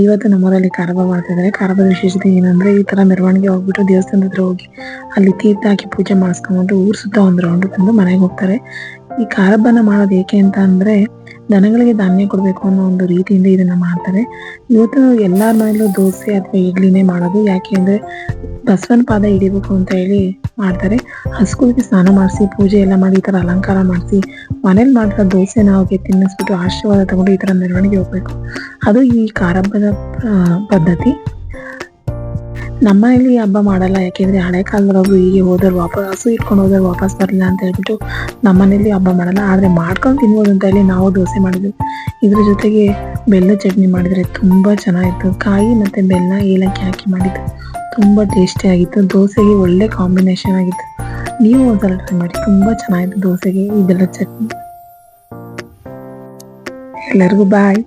ಇವತ್ತು ನಮ್ಮೂರಲ್ಲಿ ಕಾರ್ಹಬ್ಬ ಮಾಡ್ತಿದ್ದಾರೆ. ಕಾರ್ಹಬ್ಬದ ವಿಶೇಷತೆ ಏನಂದ್ರೆ ಈ ತರ ಮೆರವಣಿಗೆ ಹೋಗ್ಬಿಟ್ಟು ದೇವಸ್ಥಾನದ ಹತ್ರ ಹೋಗಿ ಅಲ್ಲಿ ತೀರ್ಥ ಹಾಕಿ ಪೂಜೆ ಮಾಡಿಸ್ಕೊಂಡ್ಬಿಟ್ಟು ಊರ್ ಸುತ್ತ ಒಂದು ರೌಂಡ್ ಬಂದು ಮನೆಗೆ ಹೋಗ್ತಾರೆ. ಈ ಕಾರ್ಹಬ್ಬನ ಮಾಡೋದು ಏಕೆ ಅಂತ ಅಂದ್ರೆ ದನಗಳಿಗೆ ಧಾನ್ಯ ಕೊಡ್ಬೇಕು ಅನ್ನೋ ಒಂದು ರೀತಿಯಿಂದ ಇದನ್ನ ಮಾಡ್ತಾರೆ. ಇವತ್ತು ಎಲ್ಲಾರ ಮನೇಲೂ ದೋಸೆ ಅಥವಾ ಇಡ್ಲಿನೇ ಮಾಡೋದು. ಯಾಕೆ ಅಂದ್ರೆ ಬಸವನ ಪಾದ ಹಿಡಿಬೇಕು ಅಂತ ಹೇಳಿ ಮಾಡ್ತಾರೆ. ಹಸುಗಳಿಗೆ ಸ್ನಾನ ಮಾಡಿಸಿ ಪೂಜೆ ಎಲ್ಲ ಮಾಡಿ ಈ ತರ ಅಲಂಕಾರ ಮಾಡಿಸಿ ಮನೇಲಿ ಮಾಡಿರೋ ದೋಸೆನ ಅವ್ರಿಗೆ ತಿನ್ನಿಸ್ಬಿಟ್ಟು ಆಶೀರ್ವಾದ ತಗೊಂಡು ಈ ತರ ಮೆರವಣಿಗೆ ಹೋಗ್ಬೇಕು. ಅದು ಈ ಕಾರ್ಹಬ್ಬದ ಪದ್ಧತಿ. ನಮ್ಮ ಮನೇಲಿ ಈ ಹಬ್ಬ ಮಾಡಲ್ಲ. ಯಾಕೆಂದ್ರೆ ಹಳೆ ಕಾಲದವ್ರು ಹೀಗೆ ಹೋದವ್ರು ಹಸು ಇಟ್ಕೊಂಡು ಹೋದವ್ರು ವಾಪಸ್ ಬರಲಿಲ್ಲ ಅಂತ ಹೇಳ್ಬಿಟ್ಟು ನಮ್ಮ ಮನೇಲಿ ಹಬ್ಬ ಮಾಡಲ್ಲ. ಆದ್ರೆ ಮಾಡ್ಕೊಂಡು ತಿನ್ಬೋದು ಅಂತ ಹೇಳಿ ನಾವು ದೋಸೆ ಮಾಡಿದ್ವಿ. ಇದ್ರ ಜೊತೆಗೆ ಬೆಲ್ಲ ಚಟ್ನಿ ಮಾಡಿದ್ರೆ ತುಂಬಾ ಚೆನ್ನಾಗಿತ್ತು. ಕಾಯಿ ಮತ್ತೆ ಬೆಲ್ಲ ಏಲಕ್ಕಿ ಹಾಕಿ ಮಾಡಿದ್ದು ತುಂಬಾ ಟೇಸ್ಟಿ ಆಗಿತ್ತು. ದೋಸೆಗೆ ಒಳ್ಳೆ ಕಾಂಬಿನೇಷನ್ ಆಗಿತ್ತು. ನೀವು ಒಂದ್ಸಲ ಟ್ರೈ ಮಾಡಿ, ತುಂಬಾ ಚೆನ್ನಾಗಿತ್ತು ದೋಸೆಗೆ ಈ ಬೆಲ್ಲ ಚಟ್ನಿ. ಎಲ್ಲರಿಗೂ ಬಾಯ್.